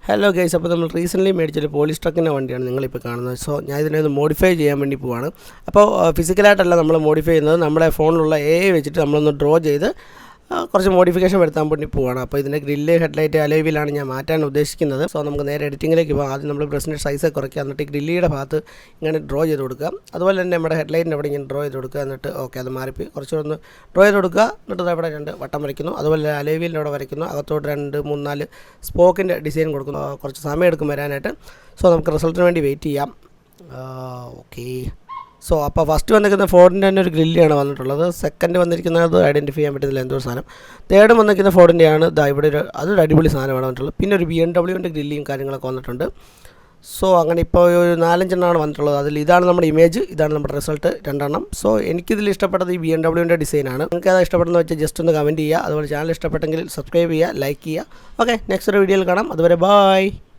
Hello guys, അപ്പോൾ നമ്മൾ recently മേടിച്ചൊരു police ട്രക്കിൻ്റെ വണ്ടിയാണ് നിങ്ങളിപ്പോൾ കാണുന്നത്. സോ ഞാൻ ഇതിനെ ഒന്ന് മോഡിഫൈ ചെയ്യാൻ വേണ്ടി പോവാണ്. അപ്പോൾ ഫിസിക്കലായിട്ടല്ല നമ്മൾ മോഡിഫൈ ചെയ്യുന്നത്, നമ്മുടെ ഫോണിലുള്ള AI വെച്ചിട്ട് നമ്മളൊന്ന് ഡ്രോ ചെയ്ത് കുറച്ച് മോഡിഫിക്കേഷൻ വരുത്താൻ വേണ്ടി പോവാണ്. അപ്പോൾ ഇതിൻ്റെ ഗ്രില്ല്, ഹെഡ്ലൈറ്റ്, അലോയിലാണ് ഞാൻ മാറ്റാൻ ഉദ്ദേശിക്കുന്നത്. സോ നമുക്ക് നേരെ എഡിറ്റിങ്ങിലേക്ക് പോകാം. ആദ്യം നമ്മൾ ബ്രഷിൻ്റെ സൈസ് കുറയ്ക്കുക, എന്നിട്ട് ഗ്രില്ലിയുടെ ഭാഗത്ത് ഇങ്ങനെ ഡ്രോ ചെയ്ത് കൊടുക്കുക. അതുപോലെ തന്നെ നമ്മുടെ ഹെഡ്ലൈറ്റിൻ്റെ അവിടെ ഇങ്ങനെ ഡ്രോ ചെയ്ത് കൊടുക്കുക. എന്നിട്ട് ഓക്കെ, അത് മാറിപ്പോയി, കുറച്ചുകൂടെ ഡ്രോ ചെയ്ത് കൊടുക്കുക. എന്നിട്ട് അവിടെ 2 വട്ടം വരയ്ക്കുന്നു. അതുപോലെ അലോയിലിൻ്റെ അവിടെ വരയ്ക്കുന്നു. അകത്തോട്ട് 2, 3, 4 സ്പോക്കിൻ്റെ ഡിസൈൻ കൊടുക്കുന്നു. കുറച്ച് സമയം എടുക്കും വരാനായിട്ട്. സോ നമുക്ക് റിസൾട്ടിന് വേണ്ടി വെയിറ്റ് ചെയ്യാം. ഓക്കെ. സോ അപ്പോൾ ഫസ്റ്റ് വന്നിരിക്കുന്ന ഫോർഡിൻ്റെ തന്നെ ഒരു ഗ്രില്ലാണ് വന്നിട്ടുള്ളത്. സെക്കൻഡ് വന്നിരിക്കുന്നത് ഐഡൻറ്റിഫൈ ചെയ്യാൻ പറ്റുന്നില്ല, എന്തോ സാധനം. തേർഡ് വന്നിരിക്കുന്ന ഫോർഡിൻ്റെയാണ് ഇവിടെ അതൊരു അടിപൊളി സാധനമാണ് വന്നിട്ടുള്ളത്. പിന്നെ ഒരു BMW ഗ്രില്ലിയും കാര്യങ്ങളൊക്കെ വന്നിട്ടുണ്ട്. സോ അങ്ങനെ ഇപ്പോൾ ഒരു 4-5 എണ്ണമാണ് വന്നിട്ടുള്ളത്. അതിൽ ഇതാണ് നമ്മുടെ ഇമേജ്, ഇതാണ് നമ്മുടെ റിസൾട്ട്, 2 എണ്ണം. സോ എനിക്കിതിൽ ഇഷ്ടപ്പെട്ടത് ഈ BMW ഡിസൈനാണ്. നിങ്ങൾക്ക് ഏതാ ഇഷ്ടപ്പെടുന്നത് വെച്ചാൽ ജസ്റ്റ് ഒന്ന് കമൻറ്റ് ചെയ്യുക. അതുപോലെ ചാനൽ ഇഷ്ടപ്പെട്ടെങ്കിൽ സബ്സ്ക്രൈബ് ചെയ്യുക, ലൈക്ക് ചെയ്യുക. ഓക്കെ, നെക്സ്റ്റ് ഒരു വീഡിയോയിൽ കാണാം. അതുവരെ ബൈ.